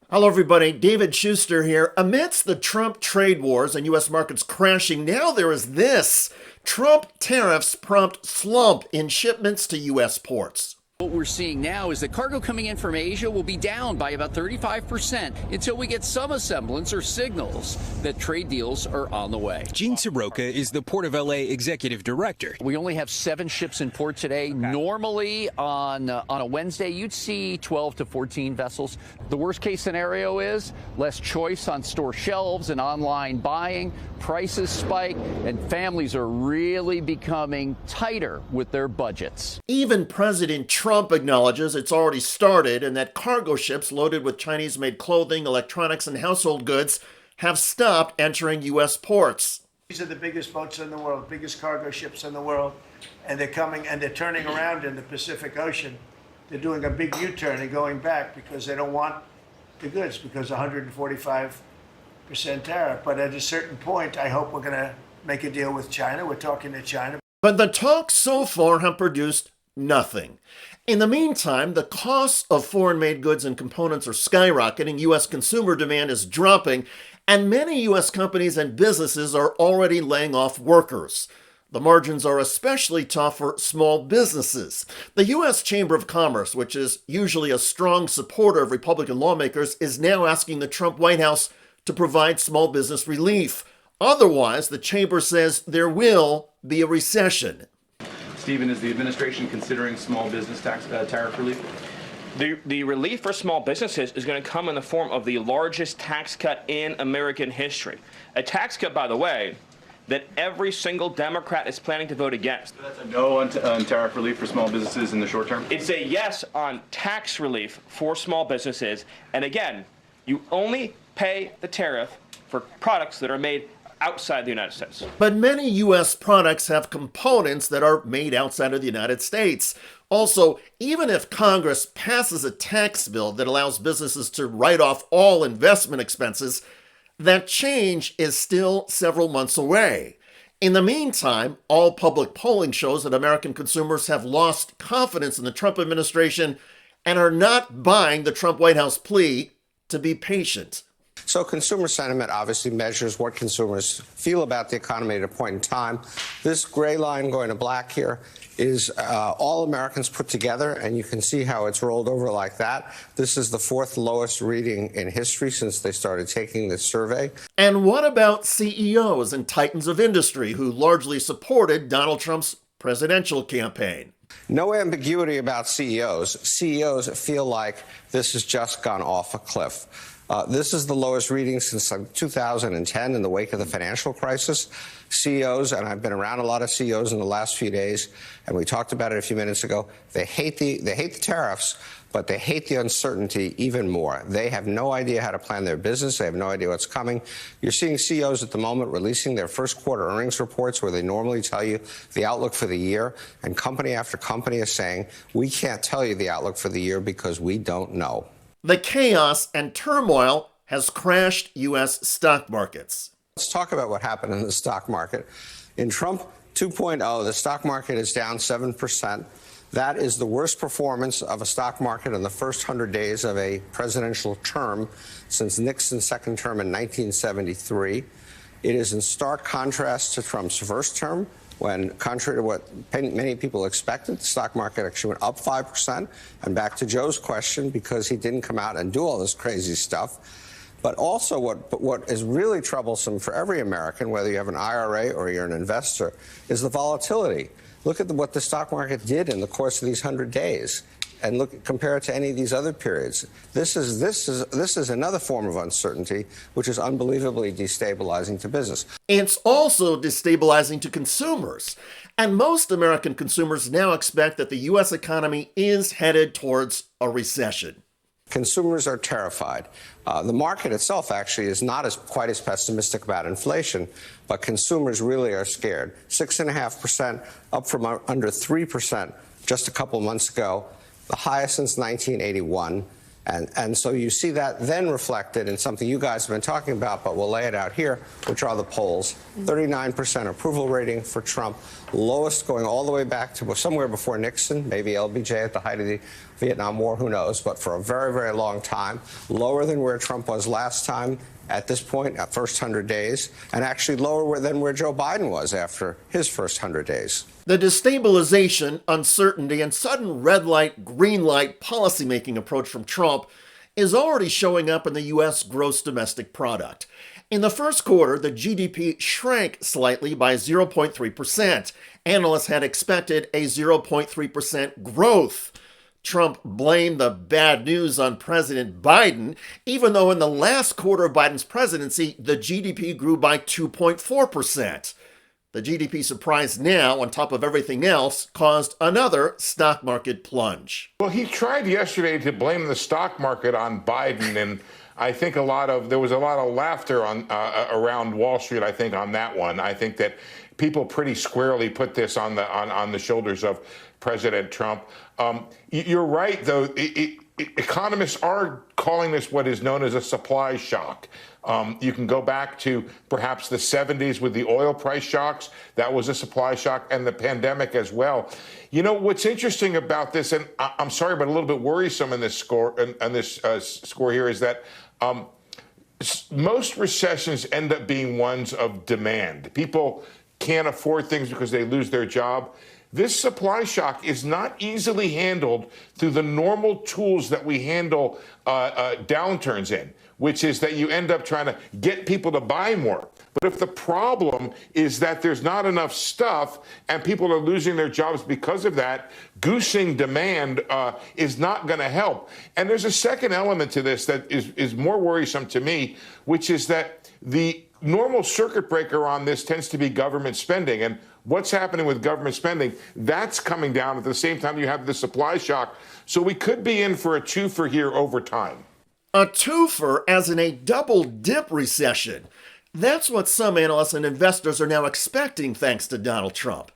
Hello, everybody. David Shuster here. Amidst the Trump trade wars and U.S. markets crashing, now there is this. Trump tariffs prompt slump in shipments to U.S. ports. What we're seeing now is that cargo coming in from Asia will be down by about 35% until we get some semblance or signals that trade deals are on the way. Gene Soroka is the Port of LA executive director. We only have 7 ships in port today. Normally on a Wednesday, you'd see 12 to 14 vessels. The worst case scenario is less choice on store shelves and online buying. Prices spike and families are really becoming tighter with their budgets. Even President Trump acknowledges it's already started and that cargo ships loaded with Chinese-made clothing, electronics, and household goods have stopped entering U.S. ports. These are the biggest boats in the world, biggest cargo ships in the world, and they're coming and they're turning around in the Pacific Ocean. They're doing a big U-turn and going back because they don't want the goods because 145% tariff. But at a certain point, I hope we're going to make a deal with China. We're talking to China. But the talks so far have produced nothing. In the meantime, the costs of foreign-made goods and components are skyrocketing, U.S. consumer demand is dropping, and many U.S. companies and businesses are already laying off workers. The margins are especially tough for small businesses. The U.S. Chamber of Commerce, which is usually a strong supporter of Republican lawmakers, is now asking the Trump White House to provide small business relief. Otherwise, the chamber says there will be a recession. Stephen, is the administration considering small business tariff relief? The relief for small businesses is going to come in the form of the largest tax cut in American history. A tax cut, by the way, that every single Democrat is planning to vote against. So that's a no on tariff relief for small businesses in the short term? It's a yes on tax relief for small businesses. And again, you only pay the tariff for products that are made outside the United States. But many U.S. products have components that are made outside of the United States. Also, even if Congress passes a tax bill that allows businesses to write off all investment expenses, that change is still several months away. In the meantime, all public polling shows that American consumers have lost confidence in the Trump administration and are not buying the Trump White House plea to be patient. So consumer sentiment obviously measures what consumers feel about the economy at a point in time. This gray line going to black here is all Americans put together, and you can see how it's rolled over like that. This is the 4th lowest reading in history since they started taking this survey. And what about CEOs and titans of industry who largely supported Donald Trump's presidential campaign? No ambiguity about CEOs. CEOs feel like this has just gone off a cliff. This is the lowest reading since 2010 in the wake of the financial crisis. CEOs, and I've been around a lot of CEOs in the last few days, and we talked about it a few minutes ago, they hate the tariffs, but they hate the uncertainty even more. They have no idea how to plan their business. They have no idea what's coming. You're seeing CEOs at the moment releasing their first quarter earnings reports where they normally tell you the outlook for the year, and company after company is saying, we can't tell you the outlook for the year because we don't know. The chaos and turmoil has crashed U.S. stock markets. Let's talk about what happened in the stock market. In Trump 2.0, the stock market is down 7%. That is the worst performance of a stock market in the first 100 days of a presidential term since Nixon's second term in 1973. It is in stark contrast to Trump's first term, when, contrary to what many people expected, the stock market actually went up 5%. And back to Joe's question, because he didn't come out and do all this crazy stuff. But also what is really troublesome for every American, whether you have an IRA or you're an investor, is the volatility. Look at what the stock market did in the course of these 100 days. And compare it to any of these other periods. This is another form of uncertainty, which is unbelievably destabilizing to business. It's also destabilizing to consumers. And most American consumers now expect that the U.S. economy is headed towards a recession. Consumers are terrified. The market itself actually is not quite as pessimistic about inflation, but consumers really are scared. 6.5%, up from under 3% just a couple months ago. The highest since 1981. And so you see that then reflected in something you guys have been talking about, but we'll lay it out here, which are the polls. 39% approval rating for Trump, lowest going all the way back to somewhere before Nixon, maybe LBJ at the height of the Vietnam War, who knows, but for a very, very long time, lower than where Trump was last time at this point, at first 100 days, and actually lower than where Joe Biden was after his first 100 days. The destabilization, uncertainty, and sudden red light, green light policymaking approach from Trump is already showing up in the U.S. gross domestic product. In the first quarter, the GDP shrank slightly by 0.3%. Analysts had expected a 0.3% growth. Trump blamed the bad news on President Biden, even though in the last quarter of Biden's presidency, the GDP grew by 2.4%. The GDP surprise now, on top of everything else, caused another stock market plunge. Well, he tried yesterday to blame the stock market on Biden, and I think there was a lot of laughter around Wall Street, I think, on that one. I think that people pretty squarely put this on the shoulders of President Trump. You're right, though. Economists are calling this what is known as a supply shock. You can go back to perhaps the 70s with the oil price shocks. That was a supply shock, and the pandemic as well. You know, what's interesting about this, and I'm sorry, but a little bit worrisome in this score, score here, is that most recessions end up being ones of demand. People can't afford things because they lose their job. This supply shock is not easily handled through the normal tools that we handle downturns in, which is that you end up trying to get people to buy more. But if the problem is that there's not enough stuff and people are losing their jobs because of that, goosing demand is not going to help. And there's a second element to this that is more worrisome to me, which is that the normal circuit breaker on this tends to be government spending. And what's happening with government spending, that's coming down at the same time you have the supply shock. So we could be in for a twofer here over time. A twofer as in a double dip recession. That's what some analysts and investors are now expecting thanks to Donald Trump.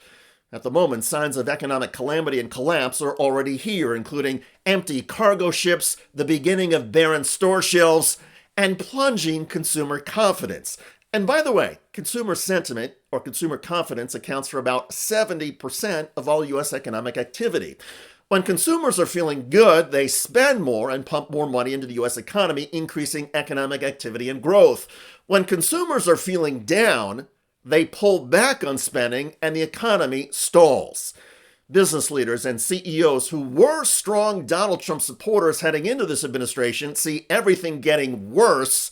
At the moment, signs of economic calamity and collapse are already here, including empty cargo ships, the beginning of barren store shelves, and plunging consumer confidence. And by the way, consumer sentiment or consumer confidence accounts for about 70% of all U.S. economic activity. When consumers are feeling good, they spend more and pump more money into the U.S. economy, increasing economic activity and growth. When consumers are feeling down, they pull back on spending and the economy stalls. Business leaders and CEOs who were strong Donald Trump supporters heading into this administration see everything getting worse,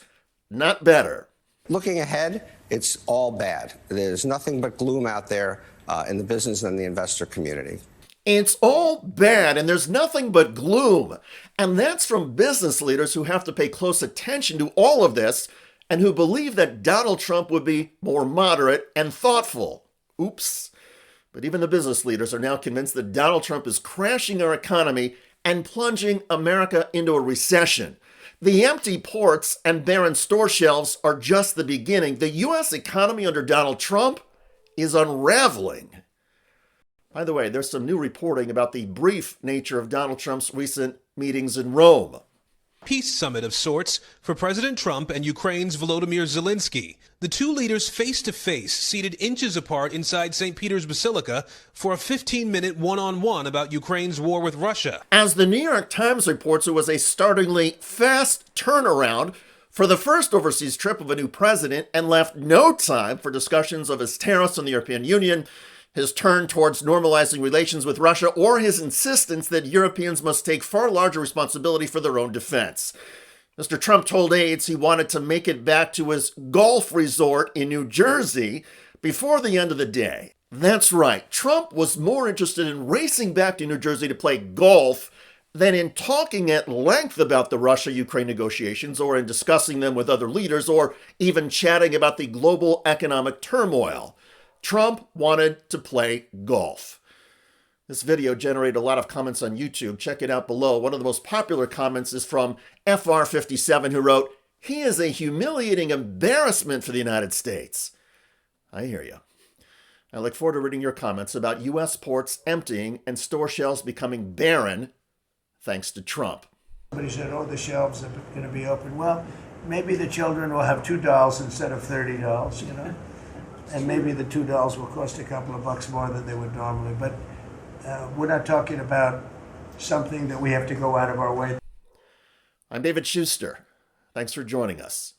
not better. Looking ahead, it's all bad. There's nothing but gloom out there in the business and the investor community. It's all bad and there's nothing but gloom. And that's from business leaders who have to pay close attention to all of this and who believe that Donald Trump would be more moderate and thoughtful. Oops. But even the business leaders are now convinced that Donald Trump is crashing our economy and plunging America into a recession. The empty ports and barren store shelves are just the beginning. The U.S. economy under Donald Trump is unraveling. By the way, there's some new reporting about the brief nature of Donald Trump's recent meetings in Rome. Peace summit of sorts for President Trump and Ukraine's Volodymyr Zelensky. The two leaders face-to-face, seated inches apart inside St. Peter's Basilica for a 15-minute one-on-one about Ukraine's war with Russia. As the New York Times reports, it was a startlingly fast turnaround for the first overseas trip of a new president and left no time for discussions of his tariffs on the European Union, his turn towards normalizing relations with Russia, or his insistence that Europeans must take far larger responsibility for their own defense. Mr. Trump told aides he wanted to make it back to his golf resort in New Jersey before the end of the day. That's right, Trump was more interested in racing back to New Jersey to play golf than in talking at length about the Russia-Ukraine negotiations or in discussing them with other leaders or even chatting about the global economic turmoil. Trump wanted to play golf. This video generated a lot of comments on YouTube. Check it out below. One of the most popular comments is from FR57, who wrote, "He is a humiliating embarrassment for the United States." I hear you. I look forward to reading your comments about U.S. ports emptying and store shelves becoming barren thanks to Trump. Somebody said, oh, the shelves are going to be open. Well, maybe the children will have $2 instead of $30, you know? And maybe the $2 will cost a couple of bucks more than they would normally. But we're not talking about something that we have to go out of our way. I'm David Shuster. Thanks for joining us.